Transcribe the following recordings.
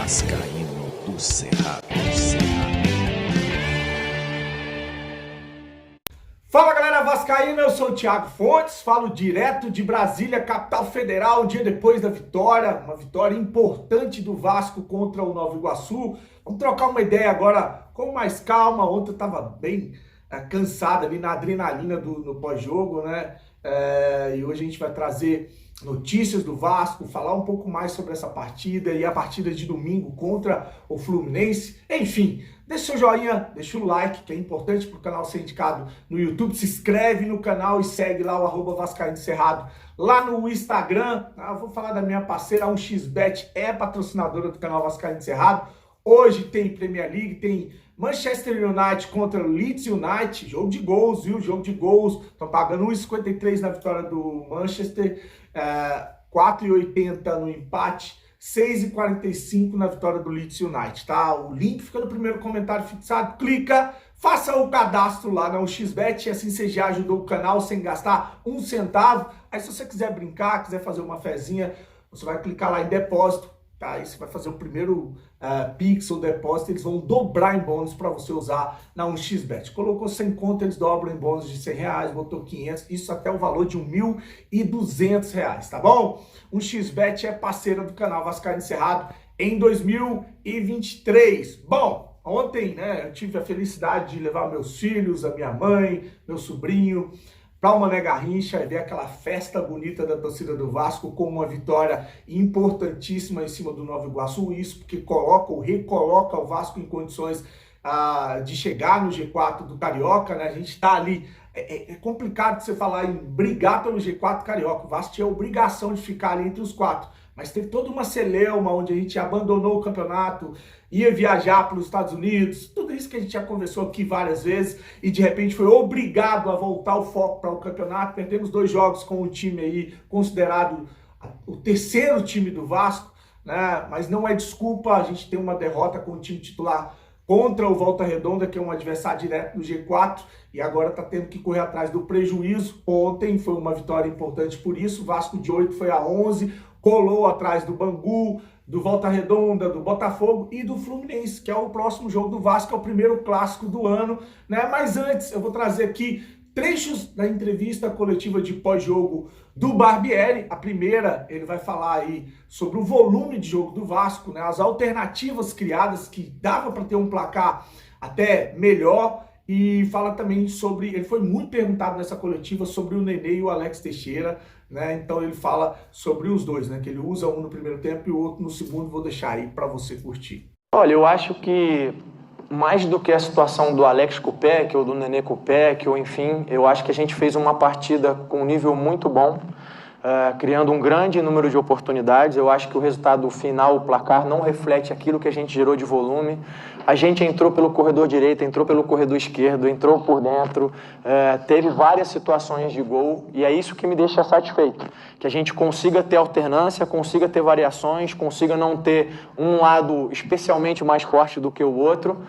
Vascaíno do Cerrado. Fala galera vascaína, eu sou o Thiago Fontes, falo direto de Brasília, capital federal, um dia depois da vitória, uma vitória importante do Vasco contra o Nova Iguaçu. Vamos trocar uma ideia agora com mais calma. Ontem eu estava bem cansado ali na adrenalina no pós-jogo, né? E hoje a gente vai trazer notícias do Vasco, falar um pouco mais sobre essa partida e a partida de domingo contra o Fluminense. Enfim, deixa seu joinha, deixa o like, que é importante para o canal ser indicado no YouTube. Se inscreve no canal e segue lá o @Vascaíno Cerrado lá no Instagram. Eu vou falar da minha parceira, a 1xBet, é patrocinadora do canal Vascaíno Cerrado. Hoje tem Premier League, tem Manchester United contra Leeds United, jogo de gols, viu? Jogo de gols, estão pagando 1,53 na vitória do Manchester, 4,80 no empate, 6,45 na vitória do Leeds United, tá? O link fica no primeiro comentário fixado, clica, faça o cadastro lá na 1xBet, assim você já ajudou o canal sem gastar um centavo. Aí se você quiser brincar, quiser fazer uma fezinha, você vai clicar lá em depósito. Tá, aí você vai fazer o primeiro Pix ou depósito, eles vão dobrar em bônus para você usar na 1xBet. Colocou 100 conto, eles dobram em bônus de R$100, botou 500, isso até o valor de R$1.200, tá bom? 1xBet é parceira do canal Vascaíno Cerrado em 2023. Bom, ontem, né, eu tive a felicidade de levar meus filhos, a minha mãe, meu sobrinho, para o Mané Garrincha e ver aquela festa bonita da torcida do Vasco com uma vitória importantíssima em cima do Nova Iguaçu. Isso porque recoloca o Vasco em condições de chegar no G4 do Carioca, né? A gente está ali, é complicado você falar em brigar pelo G4 Carioca. O Vasco tinha a obrigação de ficar ali entre os quatro, mas teve toda uma celeuma onde a gente abandonou o campeonato, ia viajar para os Estados Unidos, tudo isso que a gente já conversou aqui várias vezes, e de repente foi obrigado a voltar o foco para o campeonato. Perdemos 2 jogos com o time aí considerado o terceiro time do Vasco, né? Mas não é desculpa, a gente tem uma derrota com o time titular contra o Volta Redonda, que é um adversário direto do G4, e agora está tendo que correr atrás do prejuízo. Ontem foi uma vitória importante por isso, o Vasco de 8 foi a 11, colou atrás do Bangu, do Volta Redonda, do Botafogo e do Fluminense, que é o próximo jogo do Vasco, é o primeiro clássico do ano, né? Mas antes eu vou trazer aqui trechos da entrevista coletiva de pós-jogo do Barbieri. A primeira, ele vai falar aí sobre o volume de jogo do Vasco, né? As alternativas criadas, que dava para ter um placar até melhor, e fala também sobre, ele foi muito perguntado nessa coletiva sobre o Nenê e o Alex Teixeira, né? Então ele fala sobre os dois, né? Que ele usa um no primeiro tempo e o outro no segundo. Vou deixar aí para você curtir. Olha, eu acho que mais do que a situação do Alex Kupek ou do Nenê Kupek, ou enfim, eu acho que a gente fez uma partida com um nível muito bom, criando um grande número de oportunidades. Eu acho que o resultado final, o placar, não reflete aquilo que a gente gerou de volume. A gente entrou pelo corredor direito, entrou pelo corredor esquerdo, entrou por dentro, teve várias situações de gol, e é isso que me deixa satisfeito, que a gente consiga ter alternância, consiga ter variações, consiga não ter um lado especialmente mais forte do que o outro,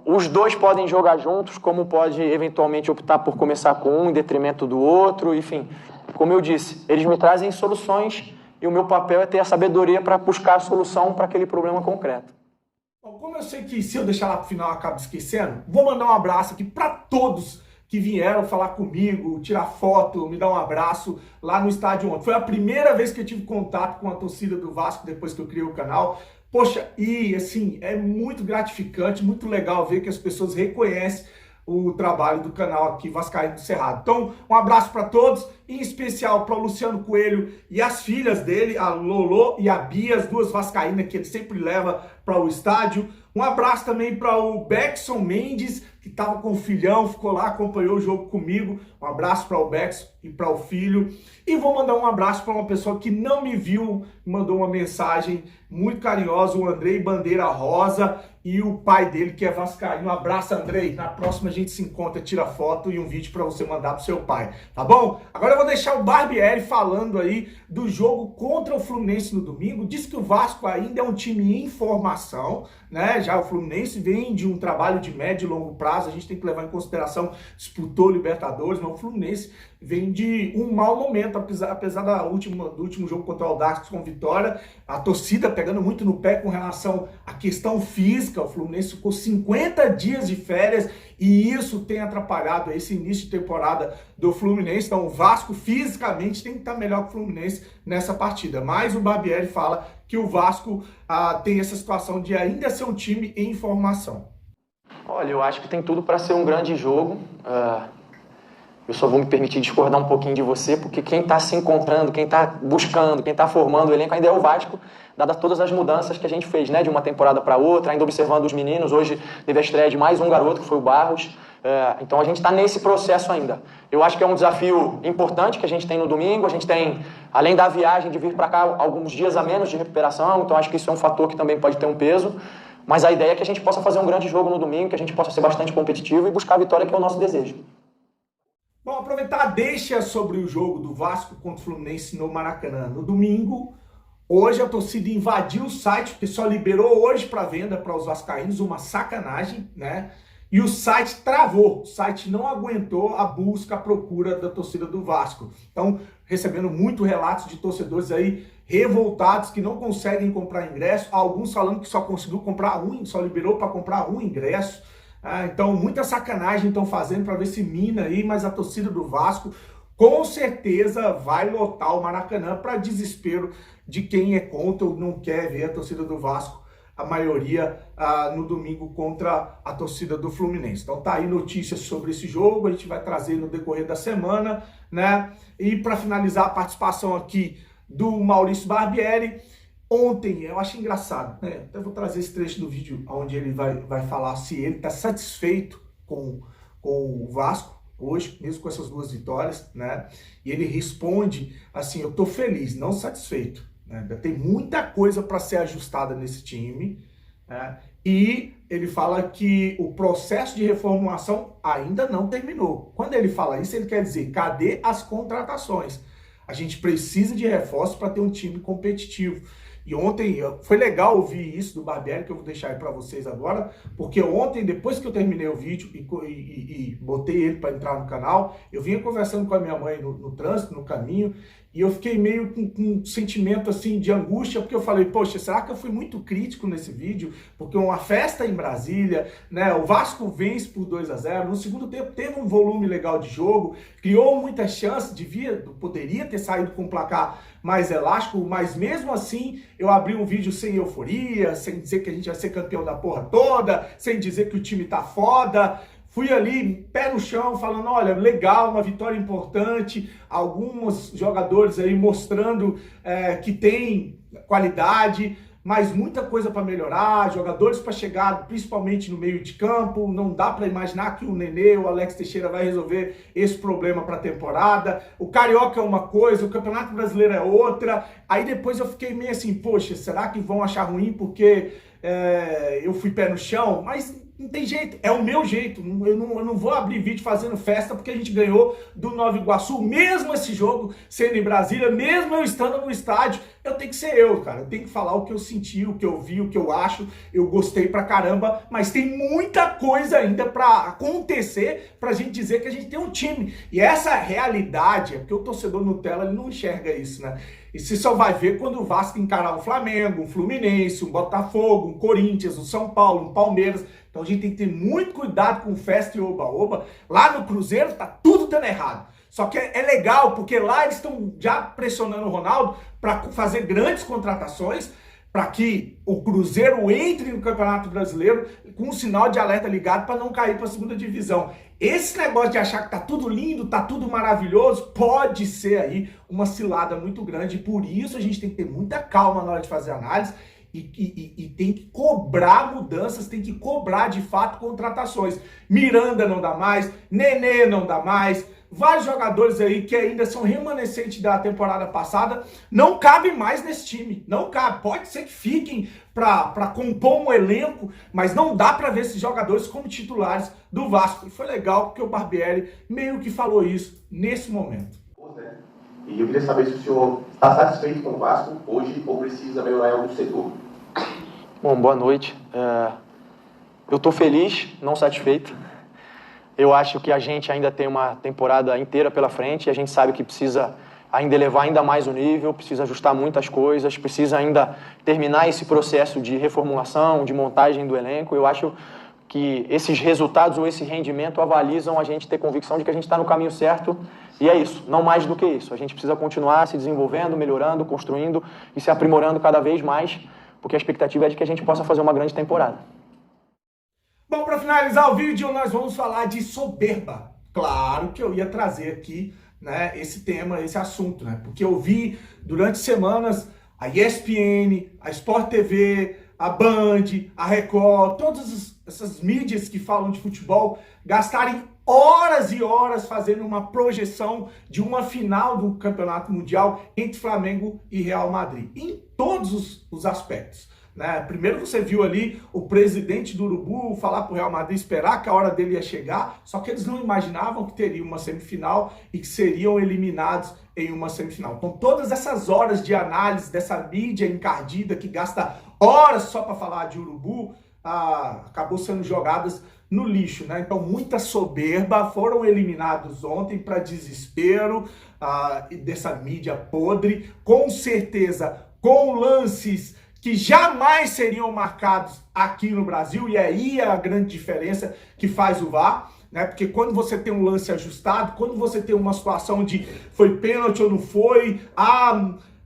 os dois podem jogar juntos, como pode eventualmente optar por começar com um em detrimento do outro, enfim. Como eu disse, eles me trazem soluções e o meu papel é ter a sabedoria para buscar a solução para aquele problema concreto. Bom, como eu sei que se eu deixar lá pro final eu acabo esquecendo, vou mandar um abraço aqui para todos que vieram falar comigo, tirar foto, me dar um abraço lá no estádio ontem. Foi a primeira vez que eu tive contato com a torcida do Vasco depois que eu criei o canal. Poxa, e assim, é muito gratificante, muito legal ver que as pessoas reconhecem o trabalho do canal aqui Vascaíno do Cerrado. Então, um abraço para todos, em especial para o Luciano Coelho e as filhas dele, a Lolo e a Bia, as duas vascaínas que ele sempre leva para o estádio. Um abraço também para o Beckson Mendes, que estava com o filhão, ficou lá, acompanhou o jogo comigo. Um abraço para o Beckson e para o filho. E vou mandar um abraço para uma pessoa que não me viu, mandou uma mensagem muito carinhosa, o Andrei Bandeira Rosa, e o pai dele, que é vascaíno. Um abraço, Andrei. Na próxima a gente se encontra, tira foto e um vídeo para você mandar pro seu pai, tá bom? Agora eu vou deixar o Barbieri falando aí do jogo contra o Fluminense no domingo. Diz que o Vasco ainda é um time em formação, né? Já o Fluminense vem de um trabalho de médio e longo prazo prazo, a gente tem que levar em consideração, disputou Libertadores, mas o Fluminense vem de um mau momento, apesar do último jogo contra o Audax com vitória, a torcida pegando muito no pé com relação à questão física. O Fluminense ficou 50 dias de férias e isso tem atrapalhado esse início de temporada do Fluminense. Então o Vasco fisicamente tem que estar melhor que o Fluminense nessa partida, mas o Barbieri fala que o Vasco tem essa situação de ainda ser um time em formação. Olha, eu acho que tem tudo para ser um grande jogo. Eu só vou me permitir discordar um pouquinho de você, porque quem está se encontrando, quem está buscando, quem está formando o elenco ainda é o Vasco, dadas todas as mudanças que a gente fez, né, de uma temporada para outra, ainda observando os meninos. Hoje teve a estreia de mais um garoto, que foi o Barros. Então a gente está nesse processo ainda. Eu acho que é um desafio importante que a gente tem no domingo. A gente tem, além da viagem de vir para cá, alguns dias a menos de recuperação, então acho que isso é um fator que também pode ter um peso. Mas a ideia é que a gente possa fazer um grande jogo no domingo, que a gente possa ser bastante competitivo e buscar a vitória, que é o nosso desejo. Bom, aproveitar a deixa sobre o jogo do Vasco contra o Fluminense no Maracanã. No domingo, hoje a torcida invadiu o site, o pessoal liberou hoje para venda para os vascaínos, uma sacanagem, né? E o site travou, o site não aguentou a busca, a procura da torcida do Vasco. Então, recebendo muito relatos de torcedores aí revoltados que não conseguem comprar ingresso, alguns falando que só conseguiu comprar um, só liberou para comprar um ingresso. Então, muita sacanagem estão fazendo para ver se mina aí, mas a torcida do Vasco com certeza vai lotar o Maracanã, para desespero de quem é contra ou não quer ver a torcida do Vasco, a maioria no domingo, contra a torcida do Fluminense. Então tá aí notícias sobre esse jogo, a gente vai trazer no decorrer da semana, né? E para finalizar a participação aqui do Maurício Barbieri, ontem, eu achei engraçado, né? Até vou trazer esse trecho do vídeo onde ele vai falar se ele está satisfeito com o Vasco hoje, mesmo com essas duas vitórias, né? E ele responde assim: eu tô feliz, não satisfeito, né? Ainda tem muita coisa para ser ajustada nesse time, né? E ele fala que o processo de reformulação ainda não terminou. Quando ele fala isso, ele quer dizer, cadê as contratações? A gente precisa de reforços para ter um time competitivo. E ontem foi legal ouvir isso do Barbieri, que eu vou deixar aí para vocês agora, porque ontem, depois que eu terminei o vídeo e botei ele para entrar no canal, eu vinha conversando com a minha mãe no trânsito, no caminho, e eu fiquei meio com um sentimento assim de angústia, porque eu falei, poxa, será que eu fui muito crítico nesse vídeo? Porque uma festa em Brasília, né? O Vasco vence por 2-0, no segundo tempo teve um volume legal de jogo, criou muitas chances, poderia ter saído com um placar mais elástico, mas mesmo assim eu abri um vídeo sem euforia, sem dizer que a gente vai ser campeão da porra toda, sem dizer que o time tá foda. Fui ali, pé no chão, falando, olha, legal, uma vitória importante, alguns jogadores aí mostrando que tem qualidade, mas muita coisa para melhorar, jogadores para chegar principalmente no meio de campo. Não dá para imaginar que o Nenê, o Alex Teixeira vai resolver esse problema para a temporada. O Carioca é uma coisa, o Campeonato Brasileiro é outra. Aí depois eu fiquei meio assim, poxa, será que vão achar ruim porque eu fui pé no chão? Mas não tem jeito, é o meu jeito. Eu não vou abrir vídeo fazendo festa porque a gente ganhou do Nova Iguaçu, mesmo esse jogo sendo em Brasília, mesmo eu estando no estádio. Eu tenho que ser eu, cara. Eu tenho que falar o que eu senti, o que eu vi, o que eu acho. Eu gostei pra caramba, mas tem muita coisa ainda pra acontecer pra gente dizer que a gente tem um time. E essa realidade, é porque o torcedor Nutella, ele não enxerga isso, né? E você só vai ver quando o Vasco encarar um Flamengo, um Fluminense, um Botafogo, um Corinthians, um São Paulo, um Palmeiras. Então a gente tem que ter muito cuidado com festa e oba-oba. Lá no Cruzeiro tá tudo dando errado. Só que é legal, porque lá eles estão já pressionando o Ronaldo para fazer grandes contratações, para que o Cruzeiro entre no Campeonato Brasileiro com um sinal de alerta ligado para não cair para a segunda divisão. Esse negócio de achar que tá tudo lindo, tá tudo maravilhoso, pode ser aí uma cilada muito grande. E por isso a gente tem que ter muita calma na hora de fazer análise e tem que cobrar mudanças, tem que cobrar de fato contratações. Miranda não dá mais, Nenê não dá mais, vários jogadores aí que ainda são remanescentes da temporada passada, não cabe mais nesse time, não cabe. Pode ser que fiquem para compor um elenco, mas não dá para ver esses jogadores como titulares do Vasco. E foi legal porque o Barbieri meio que falou isso nesse momento. E eu queria saber se o senhor está satisfeito com o Vasco hoje ou precisa melhorar em algum setor. Bom, boa noite. Eu estou feliz, não satisfeito. Eu acho que a gente ainda tem uma temporada inteira pela frente e a gente sabe que precisa ainda elevar ainda mais o nível, precisa ajustar muitas coisas, precisa ainda terminar esse processo de reformulação, de montagem do elenco. Eu acho que esses resultados ou esse rendimento avalizam a gente ter convicção de que a gente está no caminho certo. E é isso, não mais do que isso. A gente precisa continuar se desenvolvendo, melhorando, construindo e se aprimorando cada vez mais, porque a expectativa é de que a gente possa fazer uma grande temporada. Bom, para finalizar o vídeo, nós vamos falar de soberba. Claro que eu ia trazer aqui, né, esse tema, esse assunto, né? Porque eu vi durante semanas a ESPN, a Sport TV, a Band, a Record, todas essas mídias que falam de futebol gastarem horas e horas fazendo uma projeção de uma final do Campeonato Mundial entre Flamengo e Real Madrid, em todos os aspectos. Né? Primeiro você viu ali o presidente do Urubu falar para o Real Madrid esperar que a hora dele ia chegar, só que eles não imaginavam que teria uma semifinal e que seriam eliminados em uma semifinal. Então todas essas horas de análise dessa mídia encardida que gasta horas só para falar de Urubu, acabou sendo jogadas no lixo, né? Então muita soberba, foram eliminados ontem para desespero dessa mídia podre, com certeza com lances que jamais seriam marcados aqui no Brasil, e aí é a grande diferença que faz o VAR, né? Porque quando você tem um lance ajustado, quando você tem uma situação de foi pênalti ou não foi,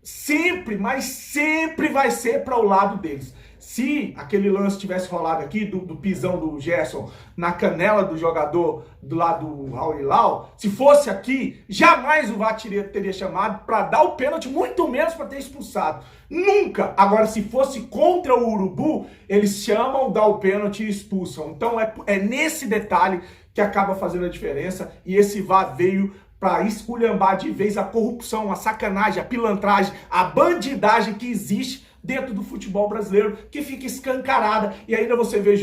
sempre, mas sempre vai ser para o lado deles. Se aquele lance tivesse rolado aqui, do pisão do Gerson na canela do jogador do lado do Al Hilal, se fosse aqui, jamais o VAR teria chamado para dar o pênalti, muito menos para ter expulsado. Nunca! Agora, se fosse contra o Urubu, eles chamam, dá o pênalti e expulsam. Então é nesse detalhe que acaba fazendo a diferença, e esse VAR veio para esculhambar de vez a corrupção, a sacanagem, a pilantragem, a bandidagem que existe dentro do futebol brasileiro, que fica escancarada, e ainda você vê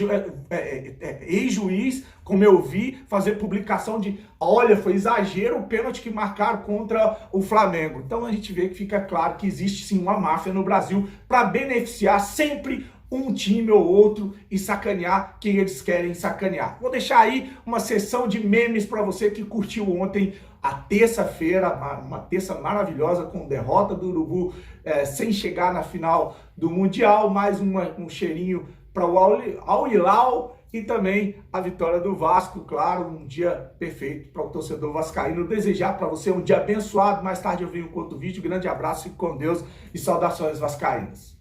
ex-juiz, como eu vi, fazer publicação de, olha, foi exagero o pênalti que marcaram contra o Flamengo. Então a gente vê que fica claro que existe sim uma máfia no Brasil para beneficiar sempre um time ou outro e sacanear quem eles querem sacanear. Vou deixar aí uma sessão de memes para você que curtiu ontem a terça-feira, uma terça maravilhosa com derrota do Urubu sem chegar na final do Mundial, mais um cheirinho para o Al Hilal e também a vitória do Vasco, claro, um dia perfeito para o torcedor vascaíno. Desejar para você um dia abençoado, mais tarde eu venho com outro vídeo, grande abraço, fique com Deus e saudações vascaínas.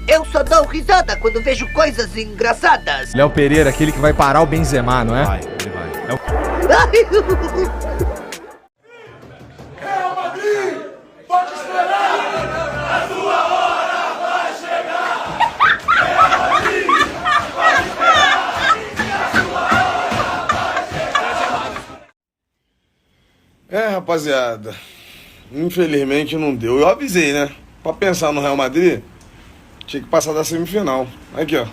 Eu só dou risada quando vejo coisas engraçadas. Léo Pereira, aquele que vai parar o Benzema, não é? Vai, ele vai. Real Madrid, pode esperar, a sua hora vai chegar. Real Madrid, pode esperar, a sua hora vai chegar. Rapaziada, infelizmente não deu. Eu avisei, né? Pra pensar no Real Madrid, tinha que passar da semifinal. Aqui, ó.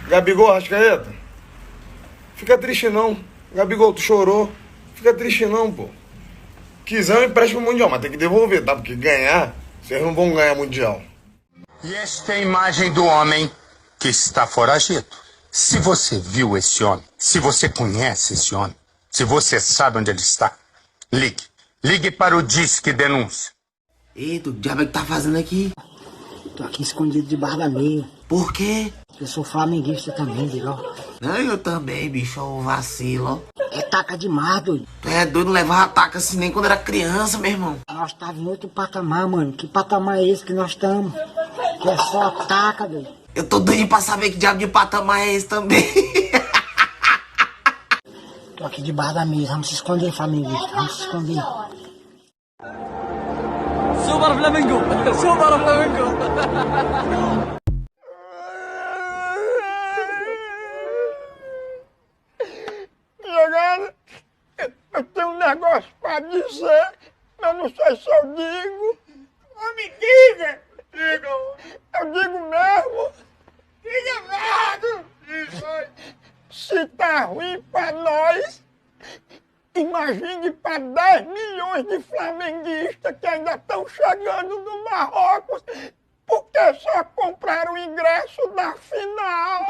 Gabigol, Arrascaeta, fica triste não. Gabigol, tu chorou. Fica triste não, pô. Quiser empréstimo mundial, mas tem que devolver, tá? Porque ganhar, vocês não vão ganhar mundial. E esta é a imagem do homem que está foragido. Se você viu esse homem, se você conhece esse homem, se você sabe onde ele está, ligue. Ligue para o Disque Denúncia. Eita, o diabo é que tá fazendo aqui? Tô aqui escondido debaixo da meia. Por quê? Eu sou flamenguista também, viu? Não, eu também, bicho, eu vacilo. É taca demais, doido. Tu é doido, não levava taca assim nem quando era criança, meu irmão. Nós tava em outro patamar, mano. Que patamar é esse que nós estamos? Que é só taca, doido. Eu tô doido pra saber que diabo de patamar é esse também. Tô aqui debaixo da mesa. Vamos se esconder, flamenguista. Vamos se esconder. Super Flamengo, Super Flamengo. Jogada, eu tenho um negócio pra dizer, eu não sei se eu digo. Não me diga! Eu digo mesmo! Diga mesmo! Isso aí! Se tá ruim pra nós, imagine pra 10 milhões de flamenguistas que ainda estão chegando no Marrocos porque só compraram o ingresso da final.